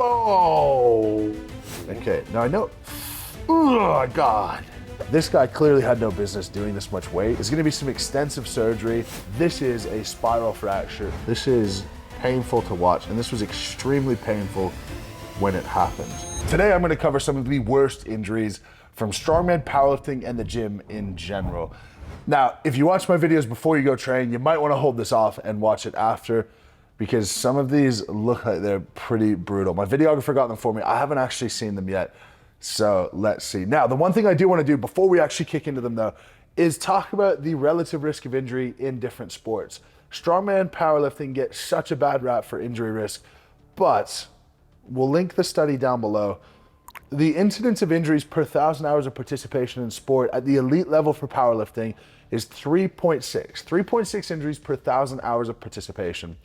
Oh. Okay, now I know. Oh, God. This guy clearly had no business doing this much weight. There's gonna be some extensive surgery. This is a spiral fracture. This is painful to watch, and this was extremely painful when it happened. Today, I'm gonna cover some of the worst injuries from strongman, powerlifting, and the gym in general. Now, if you watch my videos before you go train, you might wanna hold this off and watch it after, because some of these look like they're pretty brutal. My videographer got them for me. I haven't actually seen them yet. So let's see. Now, the one thing I do want to do before we actually kick into them though, is talk about the relative risk of injury in different sports. Strongman, powerlifting get such a bad rap for injury risk, but we'll link the study down below. The incidence of injuries per 1,000 hours of participation in sport at the elite level for powerlifting is 3.6. 3.6 injuries per 1,000 hours of participation.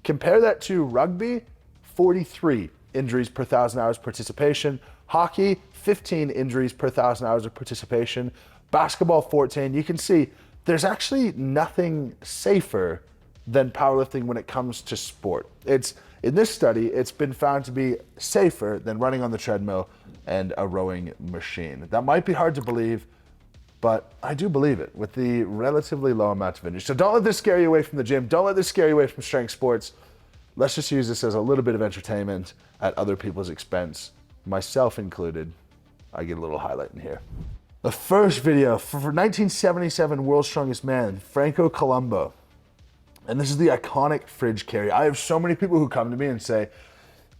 Compare that to rugby, 43 injuries per 1,000 hours participation. Hockey, 15 injuries per 1,000 hours of participation. Basketball, 14. You can see there's actually nothing safer than powerlifting when it comes to sport. In this study, it's been found to be safer than running on the treadmill and a rowing machine. That might be hard to believe, but I do believe it with the relatively low amount of injury. So don't let this scare you away from the gym. Don't let this scare you away from strength sports. Let's just use this as a little bit of entertainment at other people's expense, myself included. I get a little highlight in here. The first video for 1977 World's Strongest Man, Franco Columbu. And this is the iconic fridge carry. I have so many people who come to me and say,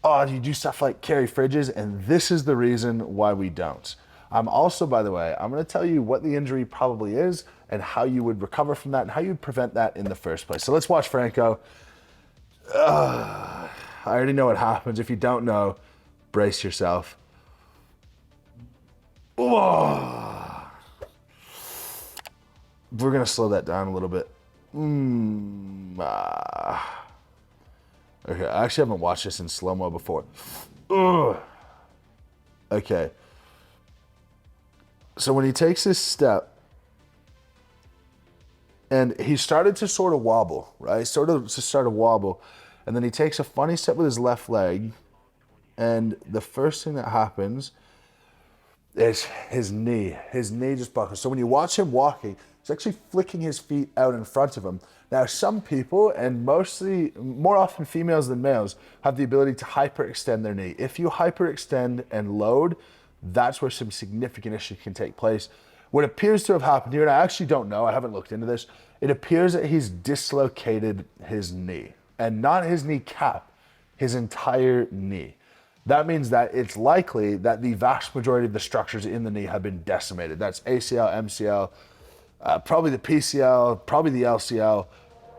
oh, do you do stuff like carry fridges? And this is the reason why we don't. I'm also, by the way, I'm gonna tell you what the injury probably is and how you would recover from that and how you'd prevent that in the first place. So let's watch Franco. I already know what happens. If you don't know, brace yourself. Whoa. We're gonna slow that down a little bit. Okay, I actually haven't watched this in slow-mo before. Okay. So when he takes this step, and he started to sort of wobble, right? Started to wobble, and then he takes a funny step with his left leg, and the first thing that happens is his knee. His knee just buckles. So when you watch him walking, he's actually flicking his feet out in front of him. Now, some people, and more often females than males, have the ability to hyperextend their knee. If you hyperextend and load, that's where some significant issues can take place. What appears to have happened here, and I actually don't know, I haven't looked into this, it appears that he's dislocated his knee, and not his kneecap, his entire knee. That means that it's likely that the vast majority of the structures in the knee have been decimated. That's ACL, MCL, probably the PCL, probably the LCL.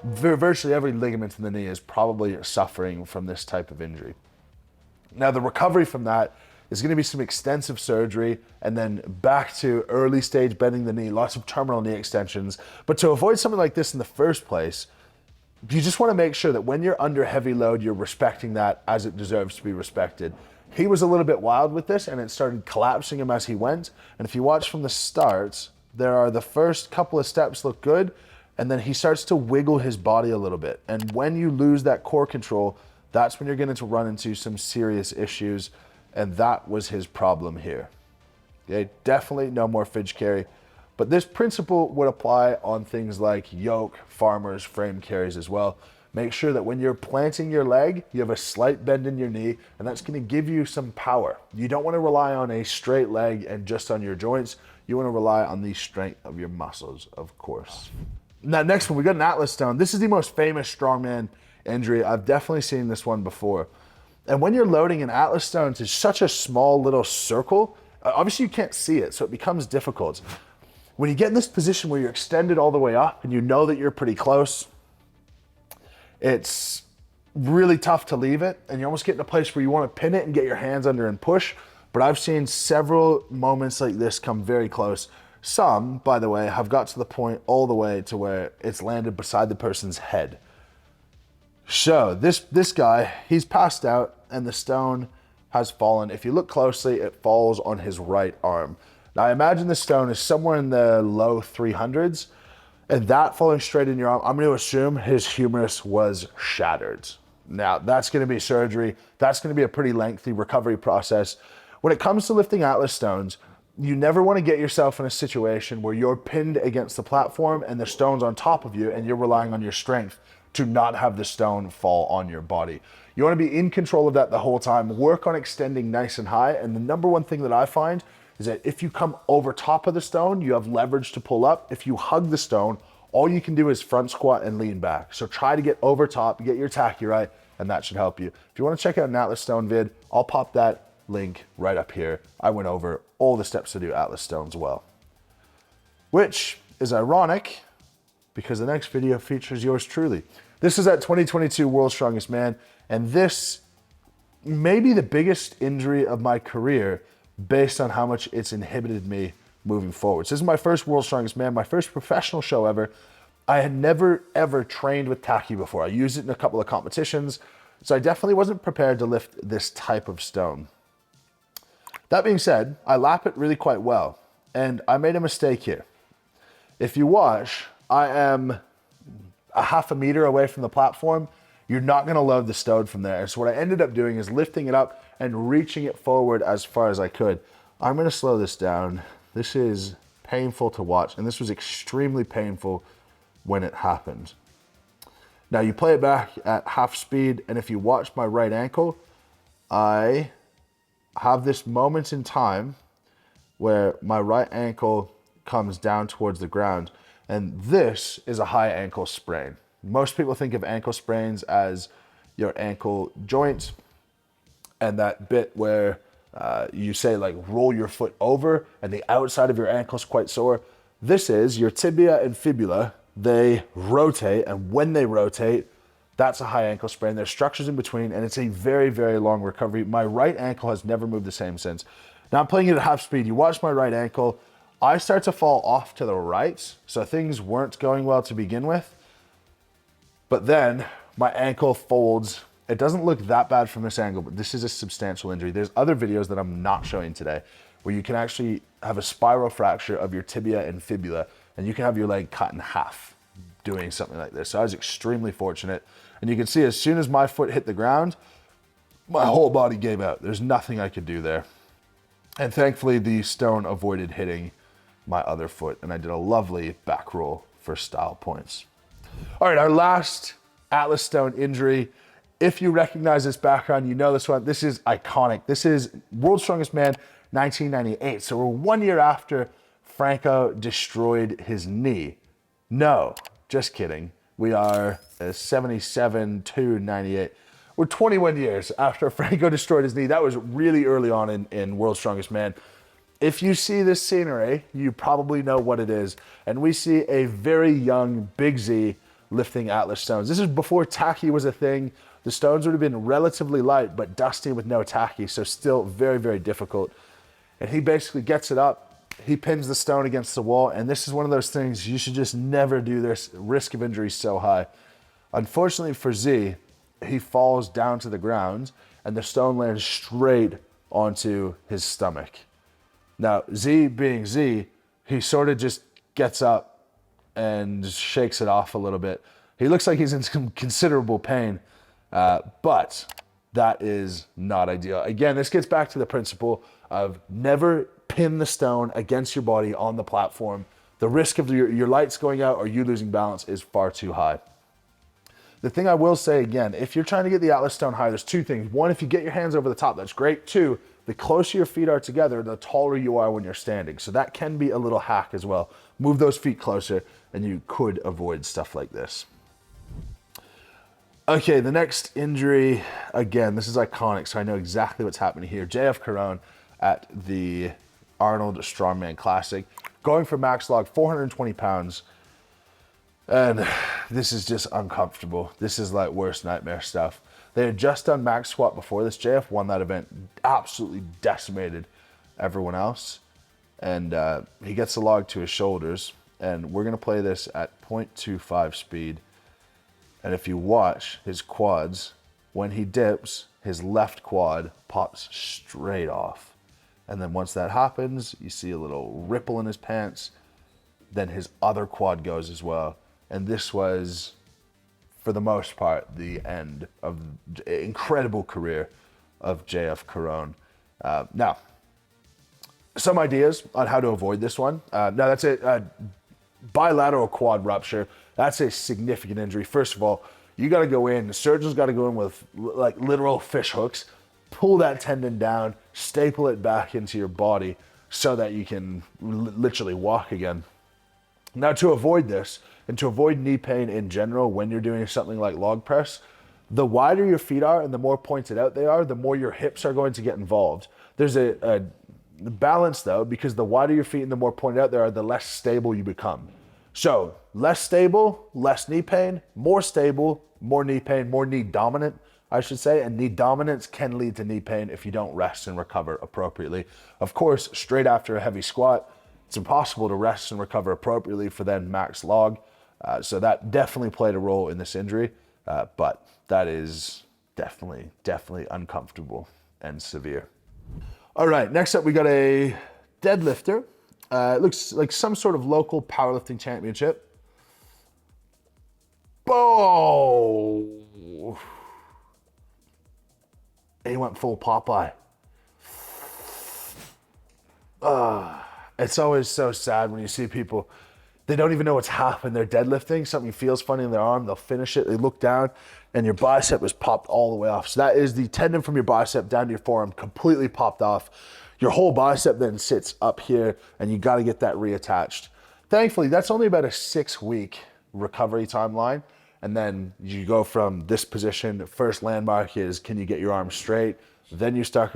Virtually every ligament in the knee is probably suffering from this type of injury. Now, the recovery from that is going to be some extensive surgery and then back to early stage bending the knee, lots of terminal knee extensions. But to avoid something like this in the first place, you just want to make sure that when you're under heavy load, you're respecting that as it deserves to be respected. He was a little bit wild with this and it started collapsing him as he went. And if you watch from the start, there are the first couple of steps look good, and then he starts to wiggle his body a little bit. And when you lose that core control, that's when you're going to run into some serious issues. And that was his problem here. Okay, definitely no more fridge carry. But this principle would apply on things like yoke, farmers, frame carries as well. Make sure that when you're planting your leg, you have a slight bend in your knee, and that's going to give you some power. You don't want to rely on a straight leg and just on your joints. You want to rely on the strength of your muscles, of course. Now, next one, we got an Atlas stone. This is the most famous strongman injury. I've definitely seen this one before. And when you're loading an Atlas stone to such a small little circle, obviously you can't see it, so it becomes difficult. When you get in this position where you're extended all the way up and you know that you're pretty close, it's really tough to leave it, and you almost get in a place where you want to pin it and get your hands under and push. But I've seen several moments like this come very close. Some, by the way, have got to the point all the way to where it's landed beside the person's head. So this guy, he's passed out and the stone has fallen. If you look closely, it falls on his right arm. Now I imagine the stone is somewhere in the low 300s, and that falling straight in your arm, I'm going to assume his humerus was shattered. Now, that's going to be surgery. That's going to be a pretty lengthy recovery process. When it comes to lifting Atlas stones, you never want to get yourself in a situation where you're pinned against the platform and the stone's on top of you and you're relying on your strength to not have the stone fall on your body. You want to be in control of that the whole time. Work on extending nice and high. And the number one thing that I find is that if you come over top of the stone, you have leverage to pull up. If you hug the stone, all you can do is front squat and lean back. So try to get over top, get your tachy right, and that should help you. If you want to check out an Atlas stone vid, I'll pop that link right up here. I went over all the steps to do Atlas stones well. Which is ironic because the next video features yours truly. This is at 2022 World's Strongest Man, and this may be the biggest injury of my career based on how much it's inhibited me moving forward. So this is my first World's Strongest Man, my first professional show ever. I had never ever trained with tachy before. I used it in a couple of competitions, so I definitely wasn't prepared to lift this type of stone. That being said, I lap it really quite well, and I made a mistake here. If you watch, I am a half a meter away from the platform. You're not gonna load the stone from there. So what I ended up doing is lifting it up and reaching it forward as far as I could. I'm gonna slow this down. This is painful to watch, and this was extremely painful when it happened. Now you play it back at half speed, and if you watch my right ankle, I have this moment in time where my right ankle comes down towards the ground, and this is a high ankle sprain. Most people think of ankle sprains as your ankle joint and that bit where you say like roll your foot over and the outside of your ankle is quite sore. This is your tibia and fibula. They rotate, and when they rotate, that's a high ankle sprain. There's structures in between, and it's a very, very long recovery. My right ankle has never moved the same since. Now I'm playing it at half speed. You watch my right ankle. I start to fall off to the right, so things weren't going well to begin with. But then my ankle folds. It doesn't look that bad from this angle, but this is a substantial injury. There's other videos that I'm not showing today where you can actually have a spiral fracture of your tibia and fibula, and you can have your leg cut in half doing something like this. So I was extremely fortunate. And you can see as soon as my foot hit the ground, my whole body gave out. There's nothing I could do there. And thankfully the stone avoided hitting my other foot, and I did a lovely back roll for style points. All right, our last Atlas stone injury. If you recognize this background, you know this one. This is iconic. This is World's Strongest Man 1998. So we're 1 year after Franco destroyed his knee. No, just kidding. We are 77 to 98. We're 21 years after Franco destroyed his knee. That was really early on in World's Strongest Man. If you see this scenery, you probably know what it is. And we see a very young Big Z lifting Atlas stones. This is before tachy was a thing. The stones would have been relatively light, but dusty with no tachy, so still very, very difficult. And he basically gets it up. He pins the stone against the wall, and this is one of those things you should just never do. This risk of injury is so high. Unfortunately for Z, he falls down to the ground, and the stone lands straight onto his stomach. Now, Z being Z, he sort of just gets up and shakes it off a little bit. He looks like he's in some considerable pain, but that is not ideal. Again, this gets back to the principle of never pin the stone against your body on the platform. The risk of your lights going out or you losing balance is far too high. The thing I will say again, if you're trying to get the Atlas stone high, there's two things. One, if you get your hands over the top, that's great. Two, the closer your feet are together, the taller you are when you're standing. So that can be a little hack as well. Move those feet closer and you could avoid stuff like this. Okay, the next injury, again, this is iconic, so I know exactly what's happening here. JF Caron at the Arnold Strongman Classic, going for max log, 420 pounds. And this is just uncomfortable. This is like worst nightmare stuff. They had just done max squat before this. JF won that event, absolutely decimated everyone else. And he gets the log to his shoulders. And we're gonna play this at 0.25 speed. And if you watch his quads, when he dips, his left quad pops straight off. And then once that happens, you see a little ripple in his pants. Then his other quad goes as well. And this was for the most part, the end of the incredible career of JF Caron. Now, some ideas on how to avoid this one. Now, that's a bilateral quad rupture. That's a significant injury. First of all, you got to go in. The surgeon's got to go in with like literal fish hooks, pull that tendon down, staple it back into your body so that you can literally walk again. Now, to avoid this and to avoid knee pain in general when you're doing something like log press, the wider your feet are and the more pointed out they are, the more your hips are going to get involved. There's a balance though, because the wider your feet and the more pointed out they are, the less stable you become. So less stable, less knee pain, more stable, more knee pain, more knee dominant, I should say, and knee dominance can lead to knee pain if you don't rest and recover appropriately. Of course, straight after a heavy squat, it's impossible to rest and recover appropriately for then max log. So that definitely played a role in this injury, but that is definitely uncomfortable and severe. All right, next up we got a deadlifter. It looks like some sort of local powerlifting championship. Oh! He went full Popeye. It's always so sad when you see people, they don't even know what's happened. They're deadlifting, something feels funny in their arm, they'll finish it, they look down, and your bicep is popped all the way off. So that is the tendon from your bicep down to your forearm completely popped off. Your whole bicep then sits up here, and you got to get that reattached. Thankfully, that's only about a 6-week recovery timeline. And then you go from this position. First landmark is, can you get your arm straight? Then you start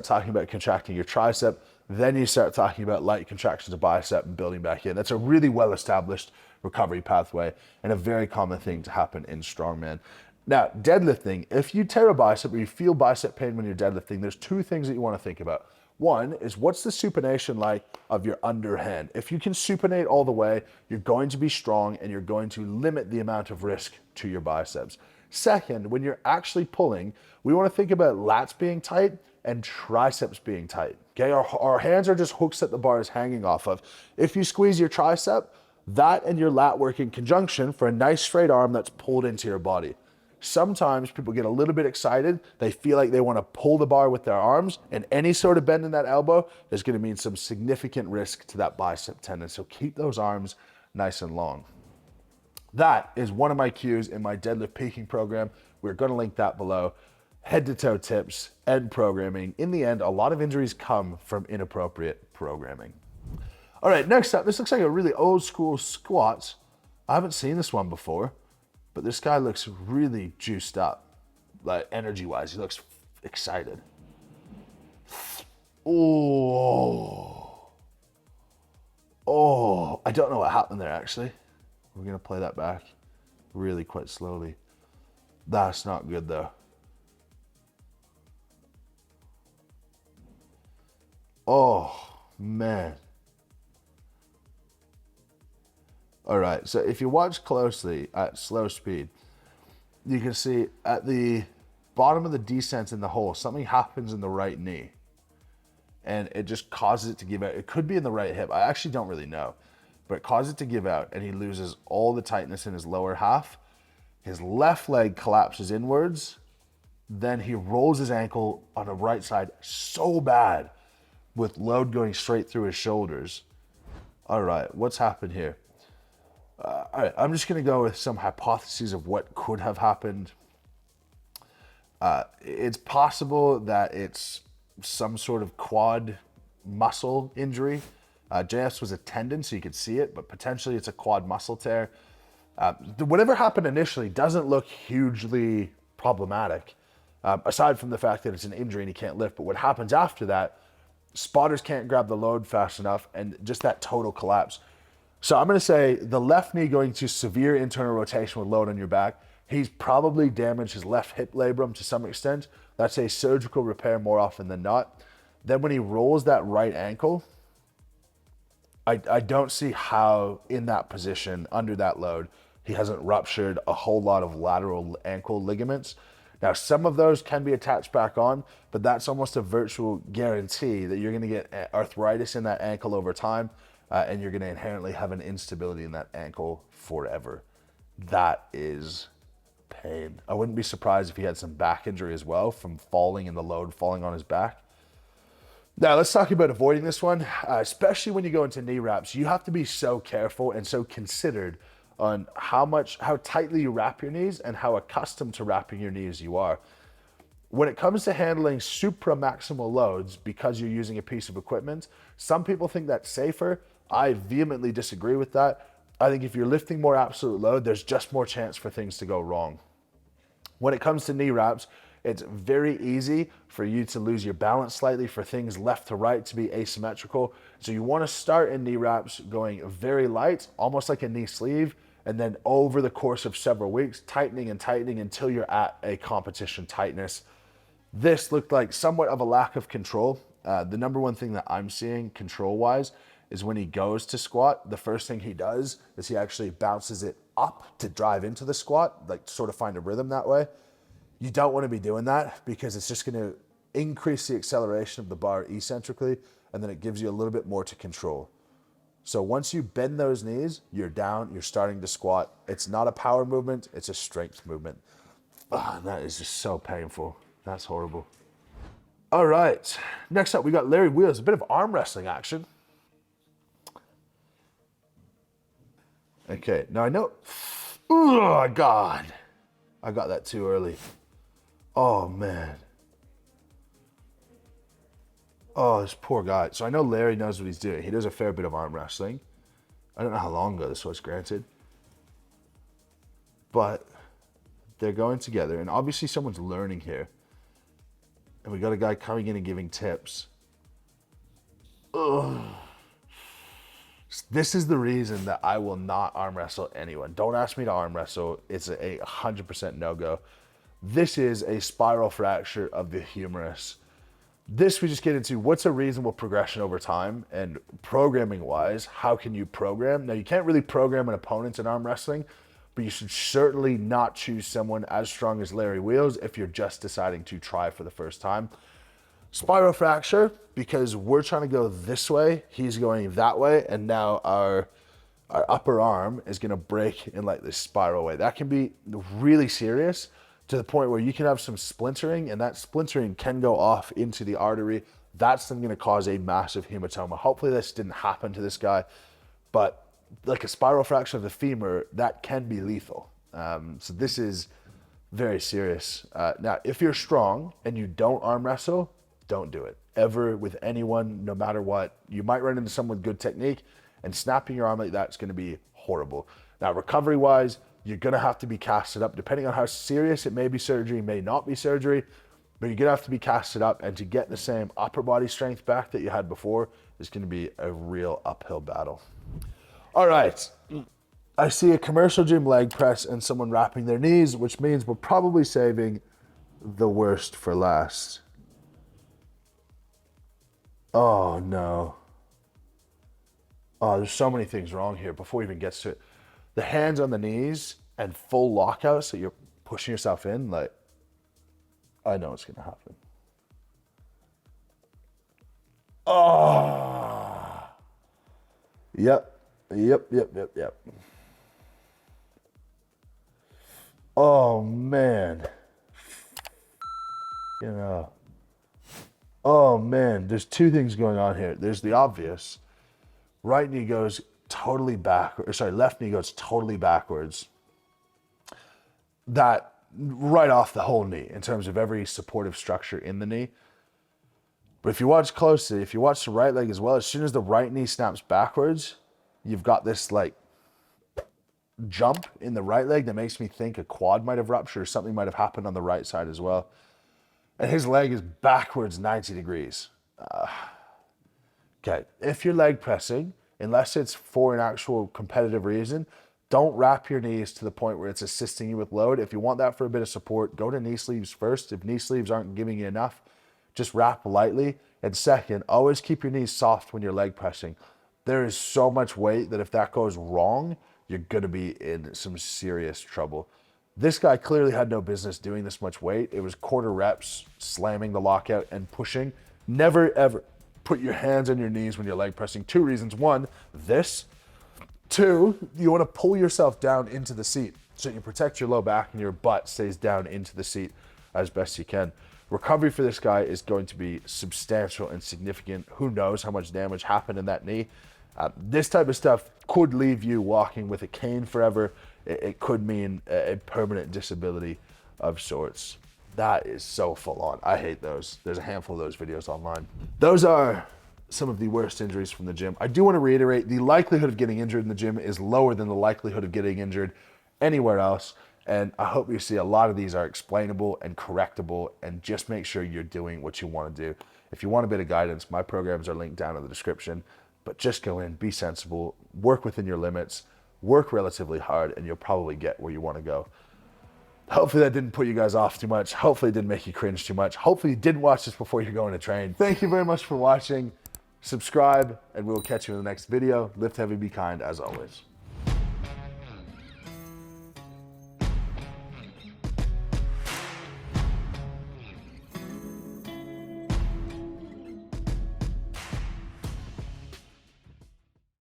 talking about contracting your tricep. Then you start talking about light contractions of bicep and building back in. That's a really well-established recovery pathway and a very common thing to happen in strongman. Now, deadlifting, if you tear a bicep or you feel bicep pain when you're deadlifting, there's 2 things that you want to think about. One is, what's the supination like of your underhand? If you can supinate all the way, you're going to be strong and you're going to limit the amount of risk to your biceps. Second, when you're actually pulling, we want to think about lats being tight and triceps being tight. Okay, our hands are just hooks that the bar is hanging off of. If you squeeze your tricep, that and your lat work in conjunction for a nice straight arm that's pulled into your body. Sometimes people get a little bit excited. They feel like they want to pull the bar with their arms, and any sort of bend in that elbow is going to mean some significant risk to that bicep tendon. So keep those arms nice and long. That is one of my cues in my deadlift peaking program. We're going to link that below. Head to toe tips and programming. In the end, a lot of injuries come from inappropriate programming. All right, next up, this looks like a really old school squat. I haven't seen this one before. But this guy looks really juiced up, like energy-wise. He looks excited. Oh, I don't know what happened there, actually. We're going to play that back really quite slowly. That's not good, though. Oh, man. All right, so if you watch closely at slow speed, you can see at the bottom of the descent in the hole, something happens in the right knee and it just causes it to give out. It could be in the right hip. I actually don't really know, but it causes it to give out and he loses all the tightness in his lower half. His left leg collapses inwards. Then he rolls his ankle on the right side so bad with load going straight through his shoulders. All right, what's happened here? All right, I'm just going to go with some hypotheses of what could have happened. It's possible that it's some sort of quad muscle injury. JF's was a tendon, so you could see it, but potentially it's a quad muscle tear. Whatever happened initially doesn't look hugely problematic, aside from the fact that it's an injury and he can't lift. But what happens after that, spotters can't grab the load fast enough, and just that total collapse. So I'm going to say the left knee going to severe internal rotation with load on your back. He's probably damaged his left hip labrum to some extent. That's a surgical repair more often than not. Then when he rolls that right ankle, I don't see how in that position, under that load, he hasn't ruptured a whole lot of lateral ankle ligaments. Now, some of those can be attached back on, but that's almost a virtual guarantee that you're going to get arthritis in that ankle over time. And you're going to inherently have an instability in that ankle forever. That is pain. I wouldn't be surprised if he had some back injury as well from falling in the load, falling on his back. Now, let's talk about avoiding this one, especially when you go into knee wraps. You have to be so careful and so considered on how tightly you wrap your knees and how accustomed to wrapping your knees you are. When it comes to handling supramaximal loads because you're using a piece of equipment, some people think that's safer. I vehemently disagree with that. I think if you're lifting more absolute load, there's just more chance for things to go wrong. When it comes to knee wraps, it's very easy for you to lose your balance slightly, for things left to right to be asymmetrical. So you want to start in knee wraps going very light, almost like a knee sleeve, and then over the course of several weeks, tightening and tightening until you're at a competition tightness. This looked like somewhat of a lack of control. The number one thing that I'm seeing control-wise is when he goes to squat, the first thing he does is he actually bounces it up to drive into the squat, like to sort of find a rhythm that way. You don't want to be doing that because it's just going to increase the acceleration of the bar eccentrically, and then it gives you a little bit more to control. So once you bend those knees, you're down, you're starting to squat. It's not a power movement, it's a strength movement. Oh, that is just so painful. That's horrible. All right, next up we got Larry Wheels, a bit of arm wrestling action. Okay, now I know, oh God, I got that too early. Oh man. Oh, this poor guy. So I know Larry knows what he's doing. He does a fair bit of arm wrestling. I don't know how long ago this was, granted. But they're going together, and obviously someone's learning here. And we got a guy coming in and giving tips. Ugh. This is the reason that I will not arm wrestle anyone. Don't ask me to arm wrestle. It's a 100% no-go. This is a spiral fracture of the humerus. This we just get into what's a reasonable progression over time, and programming wise, how can you program? Now you can't really program an opponent in arm wrestling, but you should certainly not choose someone as strong as Larry Wheels if you're just deciding to try for the first time. Spiral fracture, because we're trying to go this way, he's going that way, and now our upper arm is gonna break in like this spiral way. That can be really serious, to the point where you can have some splintering, and that splintering can go off into the artery. That's then gonna cause a massive hematoma. Hopefully this didn't happen to this guy, but like a spiral fracture of the femur, that can be lethal. So this is very serious. Now, if you're strong and you don't arm wrestle, don't do it. Ever with anyone, no matter what. You might run into someone with good technique, and snapping your arm like that is gonna be horrible. Now, recovery-wise, you're gonna have to be casted up. Depending on how serious it may be surgery, may not be surgery, but you're gonna have to be casted up, and to get the same upper body strength back that you had before is gonna be a real uphill battle. All right, I see a commercial gym leg press and someone wrapping their knees, which means we're probably saving the worst for last. Oh no. Oh, there's so many things wrong here before it even gets to it. The hands on the knees and full lockout, so you're pushing yourself in, like, I know what's gonna happen. Oh. Yep. Oh man. You know. Oh man, there's two things going on here. There's the obvious. Right knee goes totally backwards, or sorry, left knee goes totally backwards. That right off the whole knee in terms of every supportive structure in the knee. But if you watch closely, if you watch the right leg as well, as soon as the right knee snaps backwards, you've got this like jump in the right leg that makes me think a quad might have ruptured or something might have happened on the right side as well. And his leg is backwards 90 degrees. Okay, if you're leg pressing, unless it's for an actual competitive reason, don't wrap your knees to the point where it's assisting you with load. If you want that for a bit of support, go to knee sleeves first. If knee sleeves aren't giving you enough, just wrap lightly. And second, always keep your knees soft when you're leg pressing. There is so much weight that if that goes wrong, you're gonna be in some serious trouble. This guy clearly had no business doing this much weight. It was quarter reps, slamming the lockout and pushing. Never ever put your hands on your knees when you're leg pressing. Two reasons. One, this. Two, you want to pull yourself down into the seat. so you protect your low back and your butt stays down into the seat as best you can. Recovery for this guy is going to be substantial and significant. Who knows how much damage happened in that knee? This type of stuff could leave you walking with a cane forever. It could mean a permanent disability of sorts. That is so full on. I hate those. There's a handful of those videos online. Those are some of the worst injuries from the gym. I do want to reiterate, the likelihood of getting injured in the gym is lower than the likelihood of getting injured anywhere else. And I hope you see a lot of these are explainable and correctable, and just make sure you're doing what you want to do. If you want a bit of guidance, my programs are linked down in the description, but just go in, be sensible, work within your limits, work relatively hard, and you'll probably get where you want to go. Hopefully that didn't put you guys off too much. Hopefully it didn't make you cringe too much. Hopefully you didn't watch this before you're going to train. Thank you very much for watching. Subscribe, and we will catch you in the next video. Lift heavy, be kind, as always.